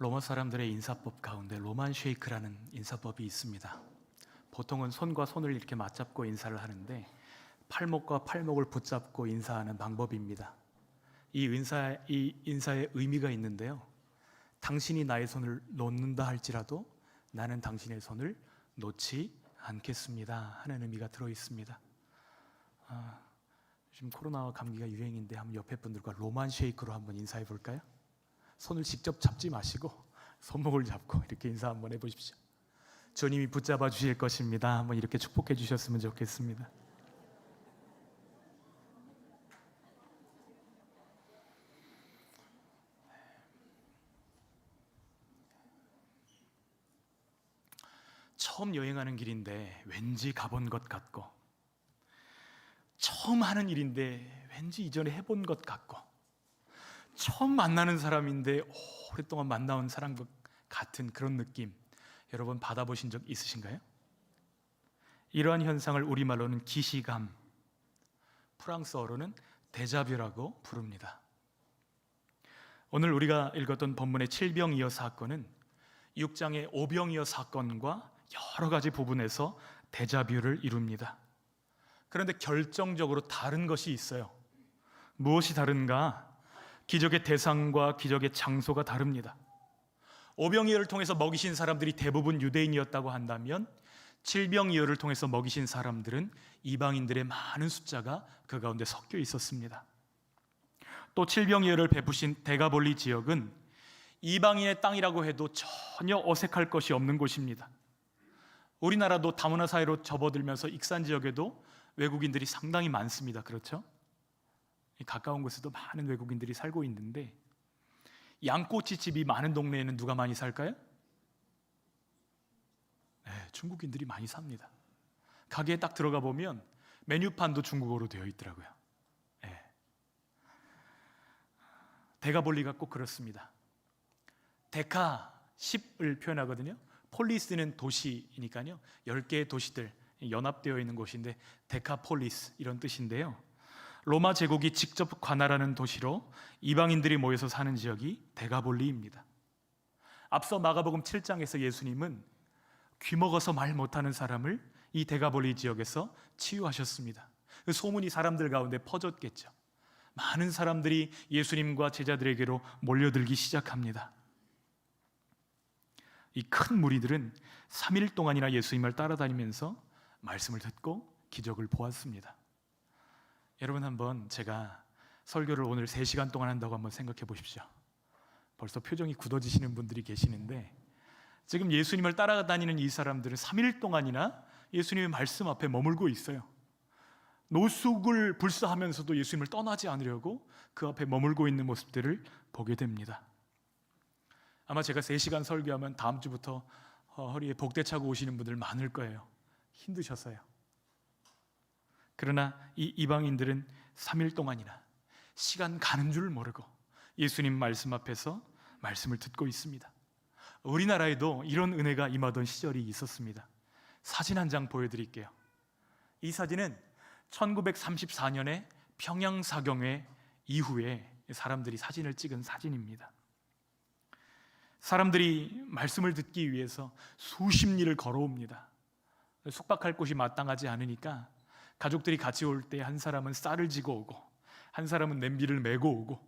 로마 사람들의 인사법 가운데 로만 쉐이크라는 인사법이 있습니다. 보통은 손과 손을 이렇게 맞잡고 인사를 하는데 팔목과 팔목을 붙잡고 인사하는 방법입니다. 이 인사의 의미가 있는데요. 당신이 나의 손을 놓는다 할지라도 나는 당신의 손을 놓지 않겠습니다 하는 의미가 들어있습니다. 지금 코로나와 감기가 유행인데 한번 옆에 분들과 로만 쉐이크로 한번 인사해 볼까요? 손을 직접 잡지 마시고 손목을 잡고 이렇게 인사 한번 해보십시오. 주님이 붙잡아 주실 것입니다. 한번 이렇게 축복해 주셨으면 좋겠습니다. 처음 여행하는 길인데 왠지 가본 것 같고, 처음 하는 일인데 왠지 이전에 해본 것 같고, 처음 만나는 사람인데 오랫동안 만나온 사람과 같은 그런 느낌, 여러분 받아보신 적 있으신가요? 이러한 현상을 우리말로는 기시감, 프랑스어로는 데자뷰라고 부릅니다. 오늘 우리가 읽었던 본문의 칠병이어 사건은 6장의 오병이어 사건과 여러 가지 부분에서 데자뷰를 이룹니다. 그런데 결정적으로 다른 것이 있어요. 무엇이 다른가? 기적의 대상과 기적의 장소가 다릅니다. 오병이어를 통해서 먹이신 사람들이 대부분 유대인이었다고 한다면 칠병이어를 통해서 먹이신 사람들은 이방인들의 많은 숫자가 그 가운데 섞여 있었습니다. 또 칠병이어를 베푸신 데가볼리 지역은 이방인의 땅이라고 해도 전혀 어색할 것이 없는 곳입니다. 우리나라도 다문화 사회로 접어들면서 익산 지역에도 외국인들이 상당히 많습니다. 그렇죠? 가까운 곳에도 많은 외국인들이 살고 있는데, 양꼬치집이 많은 동네에는 누가 많이 살까요? 네, 중국인들이 많이 삽니다. 가게에 딱 들어가 보면 메뉴판도 중국어로 되어 있더라고요. 네. 데가볼리가 꼭 그렇습니다. 데카 10을 표현하거든요. 폴리스는 도시이니까요, 10개의 도시들 연합되어 있는 곳인데 데카폴리스 이런 뜻인데요, 로마 제국이 직접 관할하는 도시로 이방인들이 모여서 사는 지역이 데가볼리입니다. 앞서 마가복음 7장에서 예수님은 귀먹어서 말 못하는 사람을 이 데가볼리 지역에서 치유하셨습니다. 그 소문이 사람들 가운데 퍼졌겠죠. 많은 사람들이 예수님과 제자들에게로 몰려들기 시작합니다. 이 큰 무리들은 3일 동안이나 예수님을 따라다니면서 말씀을 듣고 기적을 보았습니다. 여러분, 한번 제가 설교를 오늘 3시간 동안 한다고 한번 생각해 보십시오. 벌써 표정이 굳어지시는 분들이 계시는데, 지금 예수님을 따라다니는 이 사람들은 3일 동안이나 예수님의 말씀 앞에 머물고 있어요. 노숙을 불사하면서도 예수님을 떠나지 않으려고 그 앞에 머물고 있는 모습들을 보게 됩니다. 아마 제가 3시간 설교하면 다음 주부터 허리에 복대 차고 오시는 분들 많을 거예요. 힘드셔서요. 그러나 이 이방인들은 3일 동안이나 시간 가는 줄 모르고 예수님 말씀 앞에서 말씀을 듣고 있습니다. 우리나라에도 이런 은혜가 임하던 시절이 있었습니다. 사진 한 장 보여드릴게요. 이 사진은 1934년에 평양사경회 이후에 사람들이 사진을 찍은 사진입니다. 사람들이 말씀을 듣기 위해서 수십 리를 걸어옵니다. 숙박할 곳이 마땅하지 않으니까 가족들이 같이 올 때 한 사람은 쌀을 지고 오고, 한 사람은 냄비를 메고 오고,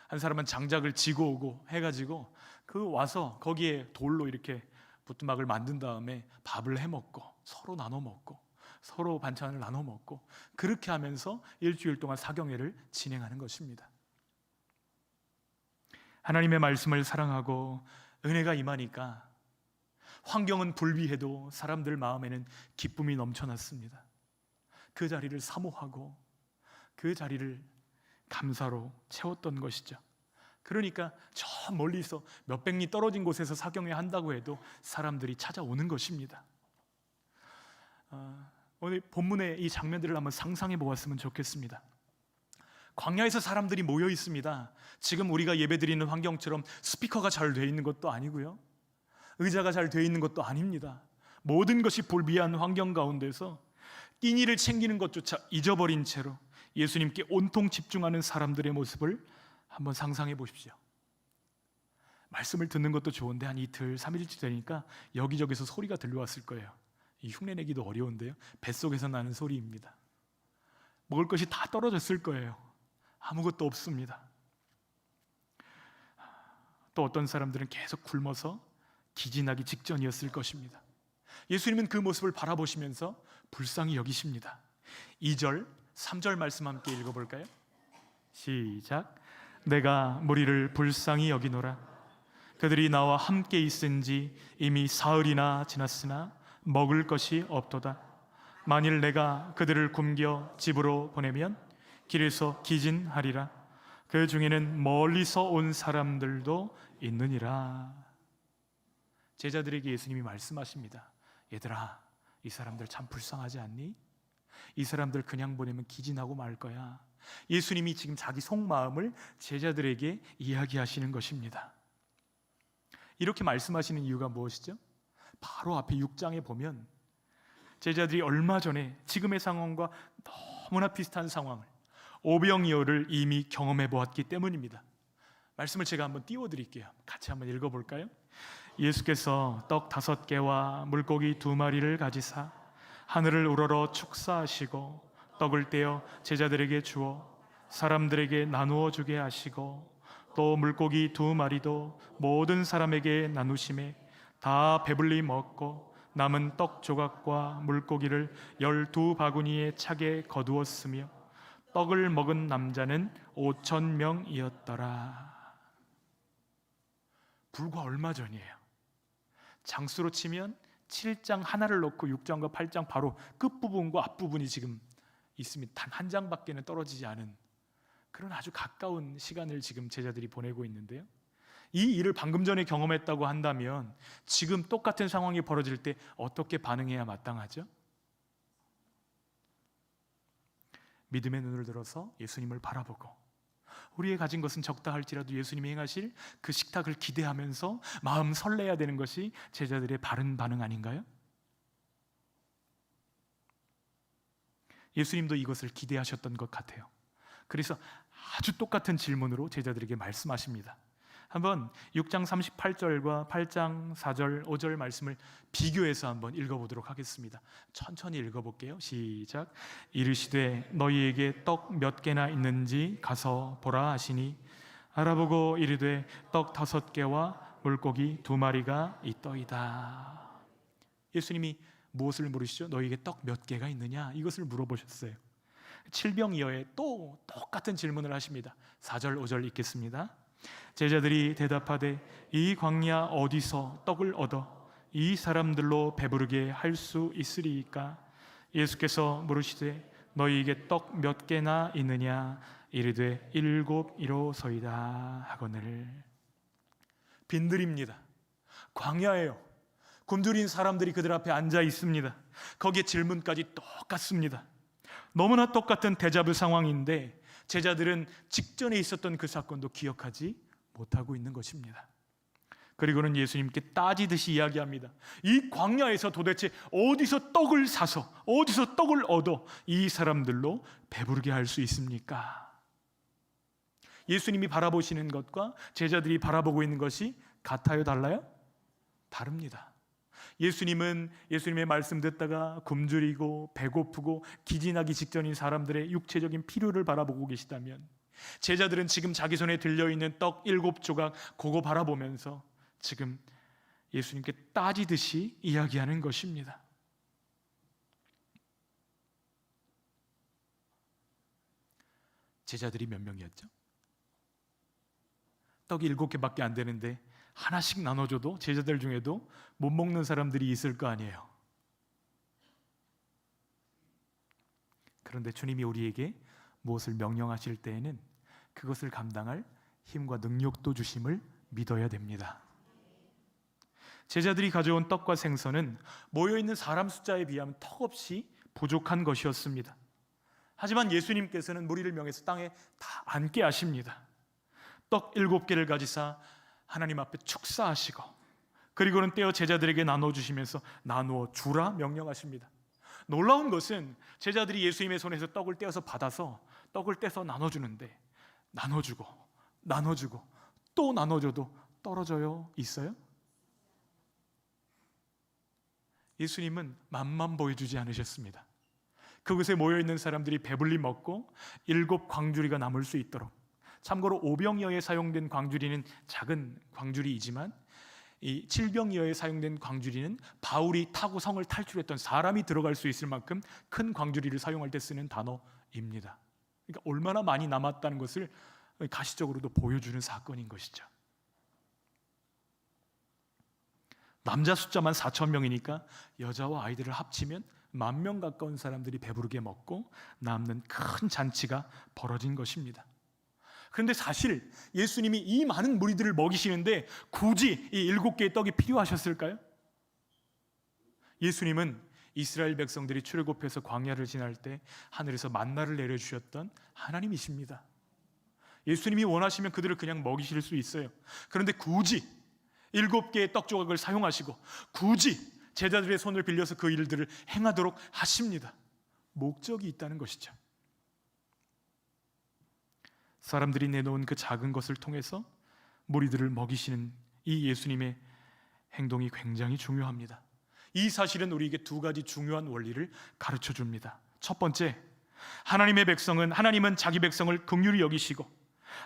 한 사람은 장작을 지고 오고 해가지고 그 와서 거기에 돌로 이렇게 부뚜막을 만든 다음에 밥을 해 먹고, 서로 나눠 먹고, 서로 반찬을 나눠 먹고, 그렇게 하면서 일주일 동안 사경회를 진행하는 것입니다. 하나님의 말씀을 사랑하고 은혜가 임하니까 환경은 불비해도 사람들 마음에는 기쁨이 넘쳐났습니다. 그 자리를 사모하고 그 자리를 감사로 채웠던 것이죠. 그러니까 저 멀리서 몇백 리 떨어진 곳에서 사경회 한다고 해도 사람들이 찾아오는 것입니다. 오늘 본문의 이 장면들을 한번 상상해 보았으면 좋겠습니다. 광야에서 사람들이 모여 있습니다. 지금 우리가 예배드리는 환경처럼 스피커가 잘 되어 있는 것도 아니고요, 의자가 잘 되어 있는 것도 아닙니다. 모든 것이 불비한 환경 가운데서 끼니를 챙기는 것조차 잊어버린 채로 예수님께 온통 집중하는 사람들의 모습을 한번 상상해 보십시오. 말씀을 듣는 것도 좋은데 한 이틀, 3일째 되니까 여기저기서 소리가 들려왔을 거예요. 이 흉내내기도 어려운데요. 뱃속에서 나는 소리입니다. 먹을 것이 다 떨어졌을 거예요. 아무것도 없습니다. 또 어떤 사람들은 계속 굶어서 기진하기 직전이었을 것입니다. 예수님은 그 모습을 바라보시면서 불쌍히 여기십니다. 2절, 3절 말씀 함께 읽어볼까요? 시작. 내가 무리를 불쌍히 여기노라. 그들이 나와 함께 있은지 이미 사흘이나 지났으나 먹을 것이 없도다. 만일 내가 그들을 굶겨 집으로 보내면 길에서 기진하리라. 그 중에는 멀리서 온 사람들도 있느니라. 제자들에게 예수님이 말씀하십니다. 얘들아, 이 사람들 참 불쌍하지 않니? 이 사람들 그냥 보내면 기진하고 말 거야. 예수님이 지금 자기 속마음을 제자들에게 이야기하시는 것입니다. 이렇게 말씀하시는 이유가 무엇이죠? 바로 앞에 6장에 보면 제자들이 얼마 전에 지금의 상황과 너무나 비슷한 상황을, 오병이어를 이미 경험해 보았기 때문입니다. 말씀을 제가 한번 띄워드릴게요. 같이 한번 읽어볼까요? 예수께서 떡 5개와 물고기 2마리를 가지사 하늘을 우러러 축사하시고 떡을 떼어 제자들에게 주어 사람들에게 나누어 주게 하시고 또 물고기 2마리도 모든 사람에게 나누심에 다 배불리 먹고 남은 떡 조각과 물고기를 12바구니에 차게 거두었으며 떡을 먹은 남자는 5,000명이었더라. 불과 얼마 전이에요. 장수로 치면 7장 하나를 놓고 6장과 8장 바로 끝부분과 앞부분이 지금 있습니다. 단 한 장밖에는 떨어지지 않은 그런 아주 가까운 시간을 지금 제자들이 보내고 있는데요. 이 일을 방금 전에 경험했다고 한다면 지금 똑같은 상황이 벌어질 때 어떻게 반응해야 마땅하죠? 믿음의 눈을 들어서 예수님을 바라보고 우리의 가진 것은 적다 할지라도 예수님이 행하실 그 식탁을 기대하면서 마음 설레야 되는 것이 제자들의 바른 반응 아닌가요? 예수님도 이것을 기대하셨던 것 같아요. 그래서 아주 똑같은 질문으로 제자들에게 말씀하십니다. 한번 6장 38절과 8장 4절, 5절 말씀을 비교해서 한번 읽어보도록 하겠습니다. 천천히 읽어볼게요. 시작. 이르시되 너희에게 떡 몇 개나 있는지 가서 보라 하시니 알아보고 이르되 떡 5개와 물고기 2마리가 있더이다. 예수님이 무엇을 물으시죠? 너희에게 떡 몇 개가 있느냐? 이것을 물어보셨어요. 칠병이어에 또 똑같은 질문을 하십니다. 4절 5절 읽겠습니다. 제자들이 대답하되 이 광야 어디서 떡을 얻어 이 사람들로 배부르게 할 수 있으리이까? 예수께서 물으시되 너희에게 떡 몇 개나 있느냐? 이르되 7이로소이다 하거늘. 빈들입니다. 광야예요. 굶주린 사람들이 그들 앞에 앉아 있습니다. 거기에 질문까지 똑같습니다. 너무나 똑같은 데자뷰 상황인데 제자들은 직전에 있었던 그 사건도 기억하지 못하고 있는 것입니다. 그리고는 예수님께 따지듯이 이야기합니다. 이 광야에서 도대체 어디서 떡을 사서 어디서 떡을 얻어 이 사람들로 배부르게 할 수 있습니까? 예수님이 바라보시는 것과 제자들이 바라보고 있는 것이 같아요, 달라요? 다릅니다. 예수님은 예수님의 말씀 듣다가 굶주리고 배고프고 기진하기 직전인 사람들의 육체적인 필요를 바라보고 계시다면 제자들은 지금 자기 손에 들려있는 떡 7조각 그거 바라보면서 지금 예수님께 따지듯이 이야기하는 것입니다. 제자들이 몇 명이었죠? 떡이 7개밖에 안 되는데 하나씩 나눠줘도 제자들 중에도 못 먹는 사람들이 있을 거 아니에요. 그런데 주님이 우리에게 무엇을 명령하실 때에는 그것을 감당할 힘과 능력도 주심을 믿어야 됩니다. 제자들이 가져온 떡과 생선은 모여있는 사람 숫자에 비하면 턱없이 부족한 것이었습니다. 하지만 예수님께서는 무리를 명해서 땅에 다 앉게 하십니다. 떡 7개를 가지사 하나님 앞에 축사하시고 그리고는 떼어 제자들에게 나눠주시면서 나누어 주라 명령하십니다. 놀라운 것은 제자들이 예수님의 손에서 떡을 떼어서 받아서 떡을 떼서 나눠주는데 나눠주고 또 나눠줘도 떨어져요? 있어요? 예수님은 맛만 보여주지 않으셨습니다. 그곳에 모여있는 사람들이 배불리 먹고 7 광주리가 남을 수 있도록, 참고로 5병이어에 사용된 광주리는 작은 광주리이지만 이 7병이어에 사용된 광주리는 바울이 타고 성을 탈출했던 사람이 들어갈 수 있을 만큼 큰 광주리를 사용할 때 쓰는 단어입니다. 그러니까 얼마나 많이 남았다는 것을 가시적으로도 보여주는 사건인 것이죠. 남자 숫자만 4,000명이니까 여자와 아이들을 합치면 10,000명 가까운 사람들이 배부르게 먹고 남는 큰 잔치가 벌어진 것입니다. 그런데 사실 예수님이 이 많은 무리들을 먹이시는데 굳이 이 7개의 떡이 필요하셨을까요? 예수님은 이스라엘 백성들이 출애굽해서 광야를 지날 때 하늘에서 만나를 내려주셨던 하나님이십니다. 예수님이 원하시면 그들을 그냥 먹이실 수 있어요. 그런데 굳이 7개의 떡 조각을 사용하시고 굳이 제자들의 손을 빌려서 그 일들을 행하도록 하십니다. 목적이 있다는 것이죠. 사람들이 내놓은 그 작은 것을 통해서 무리들을 먹이시는 이 예수님의 행동이 굉장히 중요합니다. 이 사실은 우리에게 2가지 중요한 원리를 가르쳐 줍니다. 첫 번째, 하나님은 자기 백성을 긍휼히 여기시고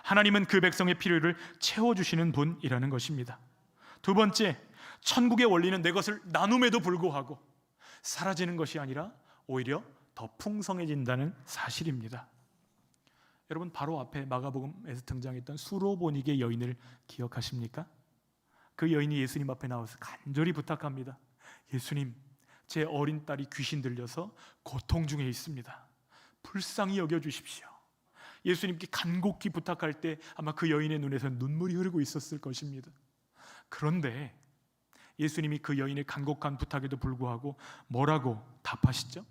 하나님은 그 백성의 필요를 채워주시는 분이라는 것입니다. 두 번째, 천국의 원리는 내 것을 나눔에도 불구하고 사라지는 것이 아니라 오히려 더 풍성해진다는 사실입니다. 여러분, 바로 앞에 마가복음에서 등장했던 수로보니게 여인을 기억하십니까? 그 여인이 예수님 앞에 나와서 간절히 부탁합니다. 예수님, 제 어린 딸이 귀신 들려서 고통 중에 있습니다. 불쌍히 여겨주십시오. 예수님께 간곡히 부탁할 때 아마 그 여인의 눈에서 눈물이 흐르고 있었을 것입니다. 그런데 예수님이 그 여인의 간곡한 부탁에도 불구하고 뭐라고 답하시죠?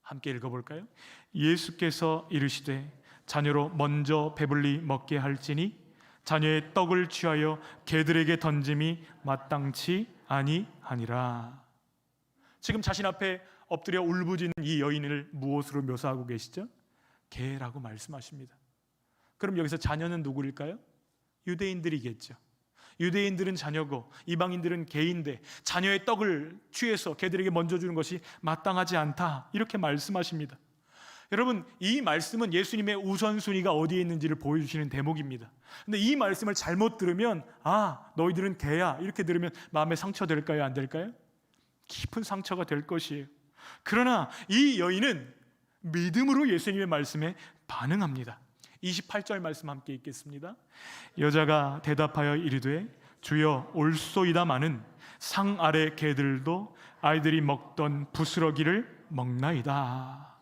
함께 읽어볼까요? 예수께서 이르시되 자녀로 먼저 배불리 먹게 할지니 자녀의 떡을 취하여 개들에게 던짐이 마땅치 아니하니라. 지금 자신 앞에 엎드려 울부짖는 이 여인을 무엇으로 묘사하고 계시죠? 개라고 말씀하십니다. 그럼 여기서 자녀는 누구일까요? 유대인들이겠죠. 유대인들은 자녀고 이방인들은 개인데 자녀의 떡을 취해서 개들에게 먼저 주는 것이 마땅하지 않다, 이렇게 말씀하십니다. 여러분, 이 말씀은 예수님의 우선순위가 어디에 있는지를 보여주시는 대목입니다. 근데 이 말씀을 잘못 들으면 너희들은 개야, 이렇게 들으면 마음에 상처될까요? 안 될까요? 깊은 상처가 될 것이에요. 그러나 이 여인은 믿음으로 예수님의 말씀에 반응합니다. 28절 말씀 함께 읽겠습니다. 여자가 대답하여 이르되 주여 올소이다마는 상 아래 개들도 아이들이 먹던 부스러기를 먹나이다.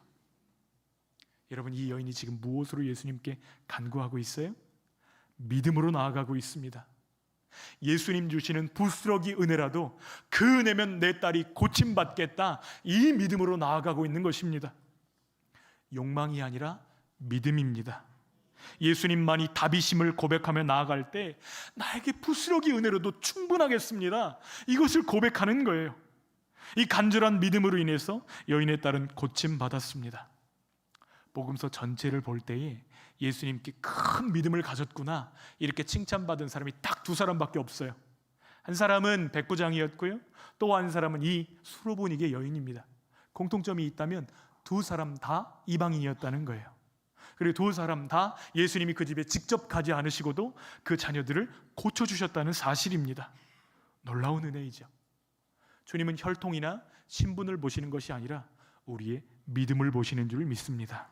여러분, 이 여인이 지금 무엇으로 예수님께 간구하고 있어요? 믿음으로 나아가고 있습니다. 예수님 주시는 부스러기 은혜라도 그 은혜면 내 딸이 고침받겠다, 이 믿음으로 나아가고 있는 것입니다. 욕망이 아니라 믿음입니다. 예수님만이 답이심을 고백하며 나아갈 때 나에게 부스러기 은혜로도 충분하겠습니다, 이것을 고백하는 거예요. 이 간절한 믿음으로 인해서 여인의 딸은 고침받았습니다. 복음서 전체를 볼 때에 예수님께 큰 믿음을 가졌구나, 이렇게 칭찬받은 사람이 딱 2사람밖에 없어요. 한 사람은 백부장이었고요, 또 한 사람은 이 수로보니게 여인입니다. 공통점이 있다면 2사람 다 이방인이었다는 거예요. 그리고 2사람 다 예수님이 그 집에 직접 가지 않으시고도 그 자녀들을 고쳐주셨다는 사실입니다. 놀라운 은혜이죠. 주님은 혈통이나 신분을 보시는 것이 아니라 우리의 믿음을 보시는 줄 믿습니다.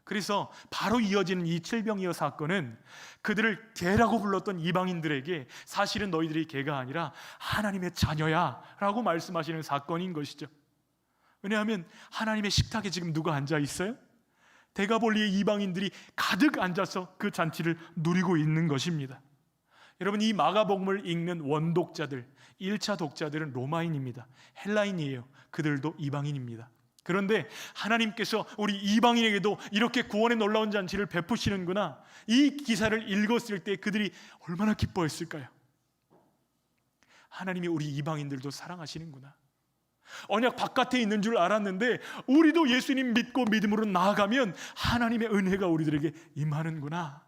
그래서 바로 이어지는 이 7병이어 사건은 그들을 개라고 불렀던 이방인들에게 사실은 너희들이 개가 아니라 하나님의 자녀야 라고 말씀하시는 사건인 것이죠. 왜냐하면 하나님의 식탁에 지금 누가 앉아 있어요? 대가볼리의 이방인들이 가득 앉아서 그 잔치를 누리고 있는 것입니다. 여러분, 이 마가복음을 읽는 원독자들, 1차 독자들은 로마인입니다. 헬라인이에요. 그들도 이방인입니다. 그런데 하나님께서 우리 이방인에게도 이렇게 구원의 놀라운 잔치를 베푸시는구나, 이 기사를 읽었을 때 그들이 얼마나 기뻐했을까요? 하나님이 우리 이방인들도 사랑하시는구나, 언약 바깥에 있는 줄 알았는데 우리도 예수님 믿고 믿음으로 나아가면 하나님의 은혜가 우리들에게 임하는구나,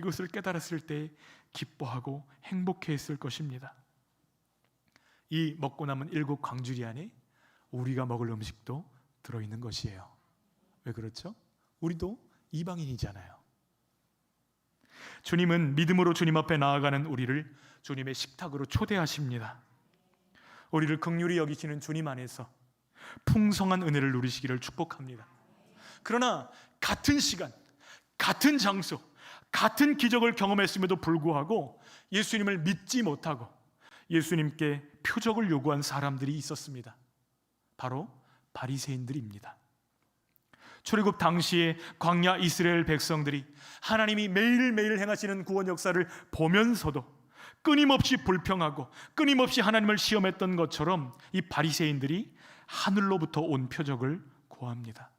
이것을 깨달았을 때 기뻐하고 행복해했을 것입니다. 이 먹고 남은 7 광주리 안에 우리가 먹을 음식도 들어있는 것이에요. 왜 그렇죠? 우리도 이방인이잖아요. 주님은 믿음으로 주님 앞에 나아가는 우리를 주님의 식탁으로 초대하십니다. 우리를 긍휼히 여기시는 주님 안에서 풍성한 은혜를 누리시기를 축복합니다. 그러나 같은 시간, 같은 장소, 같은 기적을 경험했음에도 불구하고 예수님을 믿지 못하고 예수님께 표적을 요구한 사람들이 있었습니다. 바로 바리새인들입니다. 출애굽 당시에 광야 이스라엘 백성들이 하나님이 매일매일 행하시는 구원 역사를 보면서도 끊임없이 불평하고 끊임없이 하나님을 시험했던 것처럼 이 바리새인들이 하늘로부터 온 표적을 구합니다.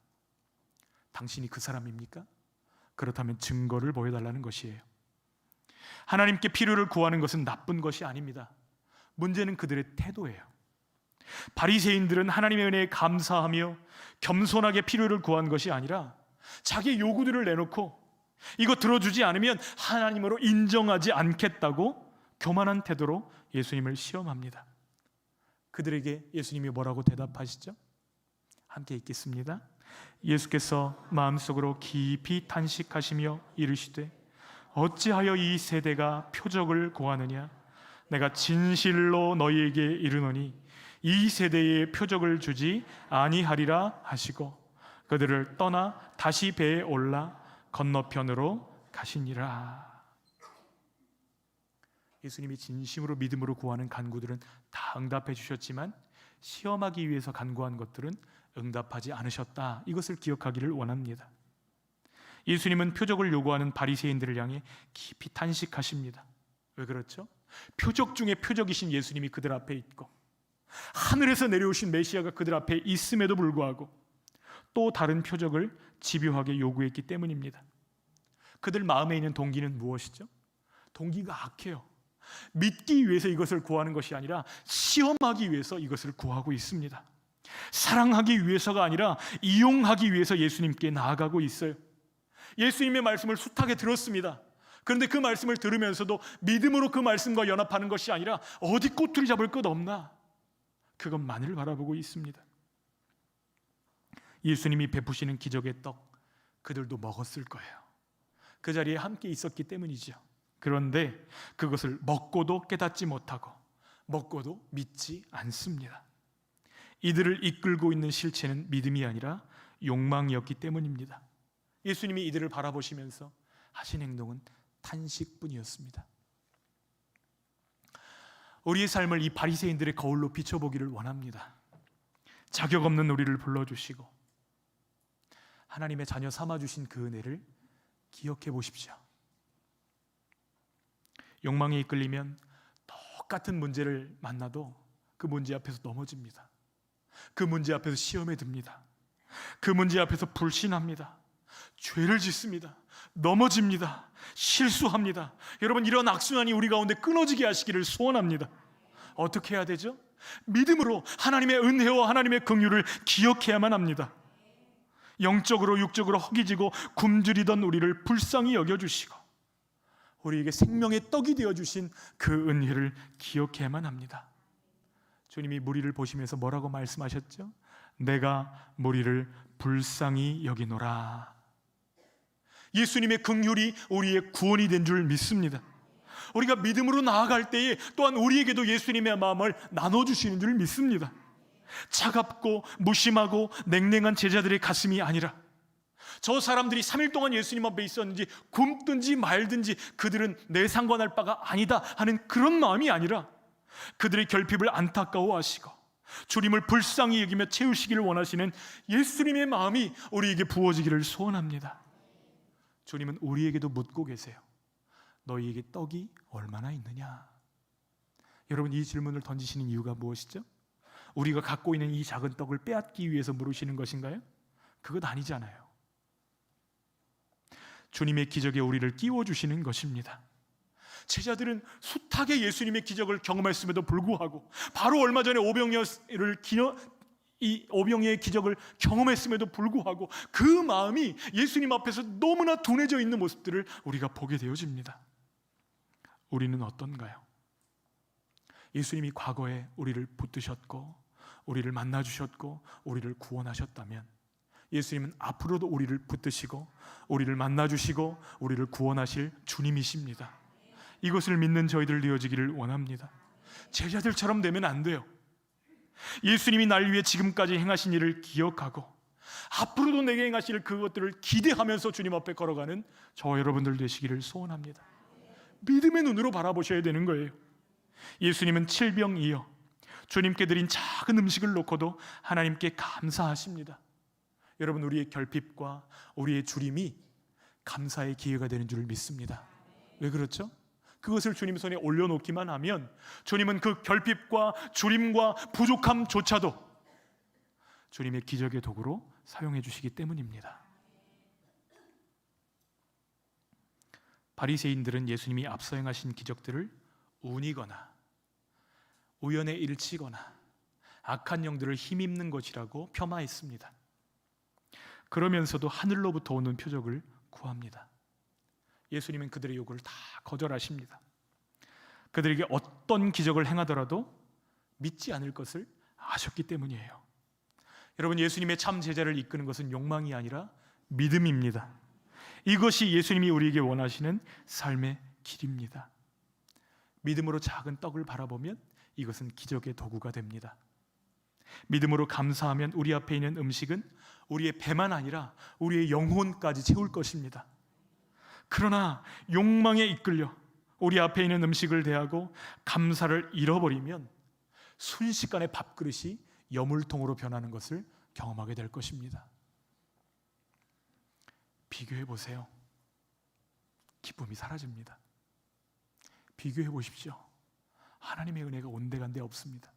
당신이 그 사람입니까? 그렇다면 증거를 보여달라는 것이에요. 하나님께 필요를 구하는 것은 나쁜 것이 아닙니다. 문제는 그들의 태도예요. 바리새인들은 하나님의 은혜에 감사하며 겸손하게 필요를 구한 것이 아니라 자기 요구들을 내놓고 이거 들어주지 않으면 하나님으로 인정하지 않겠다고 교만한 태도로 예수님을 시험합니다. 그들에게 예수님이 뭐라고 대답하시죠? 함께 읽겠습니다. 예수께서 마음속으로 깊이 탄식하시며 이르시되 어찌하여 이 세대가 표적을 구하느냐? 내가 진실로 너희에게 이르노니 이 세대에 표적을 주지 아니하리라 하시고 그들을 떠나 다시 배에 올라 건너편으로 가시니라. 예수님이 진심으로 믿음으로 구하는 간구들은 다 응답해 주셨지만 시험하기 위해서 간구한 것들은 응답하지 않으셨다. 이것을 기억하기를 원합니다. 예수님은 표적을 요구하는 바리새인들을 향해 깊이 탄식하십니다. 왜 그렇죠? 표적 중에 표적이신 예수님이 그들 앞에 있고 하늘에서 내려오신 메시아가 그들 앞에 있음에도 불구하고 또 다른 표적을 집요하게 요구했기 때문입니다. 그들 마음에 있는 동기는 무엇이죠? 동기가 악해요. 믿기 위해서 이것을 구하는 것이 아니라 시험하기 위해서 이것을 구하고 있습니다. 사랑하기 위해서가 아니라 이용하기 위해서 예수님께 나아가고 있어요. 예수님의 말씀을 숱하게 들었습니다. 그런데 그 말씀을 들으면서도 믿음으로 그 말씀과 연합하는 것이 아니라 어디 꼬투리 잡을 것 없나? 그것만을 바라보고 있습니다. 예수님이 베푸시는 기적의 떡 그들도 먹었을 거예요. 그 자리에 함께 있었기 때문이죠. 그런데 그것을 먹고도 깨닫지 못하고 먹고도 믿지 않습니다. 이들을 이끌고 있는 실체는 믿음이 아니라 욕망이었기 때문입니다. 예수님이 이들을 바라보시면서 하신 행동은 탄식뿐이었습니다. 우리의 삶을 이 바리새인들의 거울로 비춰보기를 원합니다. 자격 없는 우리를 불러주시고 하나님의 자녀 삼아주신 그 은혜를 기억해 보십시오. 욕망에 이끌리면 똑같은 문제를 만나도 그 문제 앞에서 넘어집니다. 그 문제 앞에서 시험에 듭니다. 그 문제 앞에서 불신합니다. 죄를 짓습니다. 넘어집니다. 실수합니다. 여러분, 이런 악순환이 우리 가운데 끊어지게 하시기를 소원합니다. 어떻게 해야 되죠? 믿음으로 하나님의 은혜와 하나님의 긍휼을 기억해야만 합니다. 영적으로 육적으로 허기지고 굶주리던 우리를 불쌍히 여겨주시고 우리에게 생명의 떡이 되어주신 그 은혜를 기억해야만 합니다. 주님이 무리를 보시면서 뭐라고 말씀하셨죠? 내가 무리를 불쌍히 여기노라. 예수님의 긍휼이 우리의 구원이 된 줄 믿습니다. 우리가 믿음으로 나아갈 때에 또한 우리에게도 예수님의 마음을 나눠주시는 줄 믿습니다. 차갑고 무심하고 냉랭한 제자들의 가슴이 아니라 저 사람들이 3일 동안 예수님 앞에 있었는지 굶든지 말든지 그들은 내 상관할 바가 아니다 하는 그런 마음이 아니라 그들의 결핍을 안타까워하시고 주님을 불쌍히 여기며 채우시기를 원하시는 예수님의 마음이 우리에게 부어지기를 소원합니다. 주님은 우리에게도 묻고 계세요. 너희에게 떡이 얼마나 있느냐? 여러분, 이 질문을 던지시는 이유가 무엇이죠? 우리가 갖고 있는 이 작은 떡을 빼앗기 위해서 물으시는 것인가요? 그것 아니잖아요. 주님의 기적에 우리를 끼워주시는 것입니다. 제자들은 숱하게 예수님의 기적을 경험했음에도 불구하고 바로 얼마 전에 오병이어를 이 오병이의 기적을 경험했음에도 불구하고 그 마음이 예수님 앞에서 너무나 둔해져 있는 모습들을 우리가 보게 되어집니다. 우리는 어떤가요? 예수님이 과거에 우리를 붙드셨고 우리를 만나주셨고 우리를 구원하셨다면 예수님은 앞으로도 우리를 붙드시고 우리를 만나주시고 우리를 구원하실 주님이십니다. 이것을 믿는 저희들 되어지기를 원합니다. 제자들처럼 되면 안 돼요. 예수님이 날 위해 지금까지 행하신 일을 기억하고 앞으로도 내게 행하실 그것들을 기대하면서 주님 앞에 걸어가는 저와 여러분들 되시기를 소원합니다. 믿음의 눈으로 바라보셔야 되는 거예요. 예수님은 칠병이어 주님께 드린 작은 음식을 놓고도 하나님께 감사하십니다. 여러분, 우리의 결핍과 우리의 주림이 감사의 기회가 되는 줄 믿습니다. 왜 그렇죠? 그것을 주님 손에 올려놓기만 하면 주님은 그 결핍과 주림과 부족함조차도 주님의 기적의 도구로 사용해 주시기 때문입니다. 바리새인들은 예수님이 앞서 행하신 기적들을 운이거나 우연에 일치거나 악한 영들을 힘입는 것이라고 폄하했습니다. 그러면서도 하늘로부터 오는 표적을 구합니다. 예수님은 그들의 요구를 다 거절하십니다. 그들에게 어떤 기적을 행하더라도 믿지 않을 것을 아셨기 때문이에요. 여러분, 예수님의 참 제자를 이끄는 것은 욕망이 아니라 믿음입니다. 이것이 예수님이 우리에게 원하시는 삶의 길입니다. 믿음으로 작은 떡을 바라보면 이것은 기적의 도구가 됩니다. 믿음으로 감사하면 우리 앞에 있는 음식은 우리의 배만 아니라 우리의 영혼까지 채울 것입니다. 그러나 욕망에 이끌려 우리 앞에 있는 음식을 대하고 감사를 잃어버리면 순식간에 밥그릇이 여물통으로 변하는 것을 경험하게 될 것입니다. 비교해 보세요. 기쁨이 사라집니다. 비교해 보십시오. 하나님의 은혜가 온데간데 없습니다.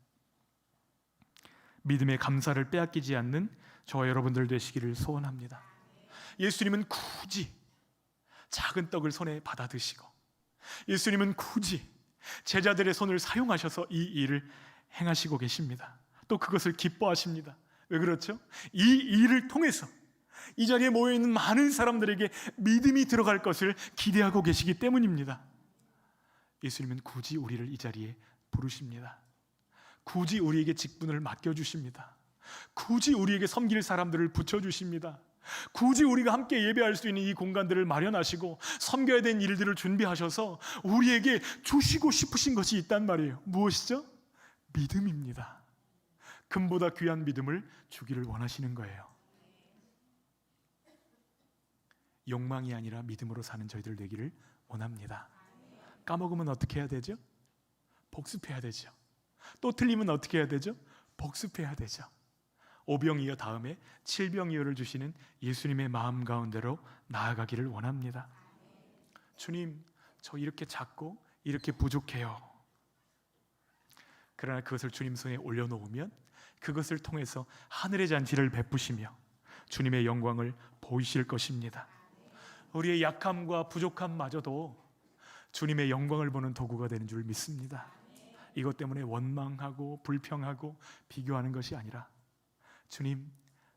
믿음의 감사를 빼앗기지 않는 저와 여러분들 되시기를 소원합니다. 예수님은 굳이 작은 떡을 손에 받아 드시고 예수님은 굳이 제자들의 손을 사용하셔서 이 일을 행하시고 계십니다. 또 그것을 기뻐하십니다. 왜 그렇죠? 이 일을 통해서 이 자리에 모여있는 많은 사람들에게 믿음이 들어갈 것을 기대하고 계시기 때문입니다. 예수님은 굳이 우리를 이 자리에 부르십니다. 굳이 우리에게 직분을 맡겨주십니다. 굳이 우리에게 섬길 사람들을 붙여주십니다. 굳이 우리가 함께 예배할 수 있는 이 공간들을 마련하시고 섬겨야 되는 일들을 준비하셔서 우리에게 주시고 싶으신 것이 있단 말이에요. 무엇이죠? 믿음입니다. 금보다 귀한 믿음을 주기를 원하시는 거예요. 욕망이 아니라 믿음으로 사는 저희들 되기를 원합니다. 까먹으면 어떻게 해야 되죠? 복습해야 되죠. 또 틀리면 어떻게 해야 되죠? 복습해야 되죠. 오병이어 다음에 칠병이어를 주시는 예수님의 마음 가운데로 나아가기를 원합니다. 주님, 저 이렇게 작고 이렇게 부족해요. 그러나 그것을 주님 손에 올려놓으면 그것을 통해서 하늘의 잔치를 베푸시며 주님의 영광을 보이실 것입니다. 우리의 약함과 부족함마저도 주님의 영광을 보는 도구가 되는 줄 믿습니다. 이것 때문에 원망하고 불평하고 비교하는 것이 아니라 주님,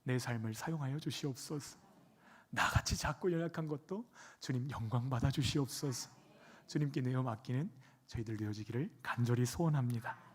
내 삶을 사용하여 주시옵소서. 나같이 작고 연약한 것도 주님 영광 받아 주시옵소서. 주님께 내어 맡기는 저희들 되어지기를 간절히 소원합니다.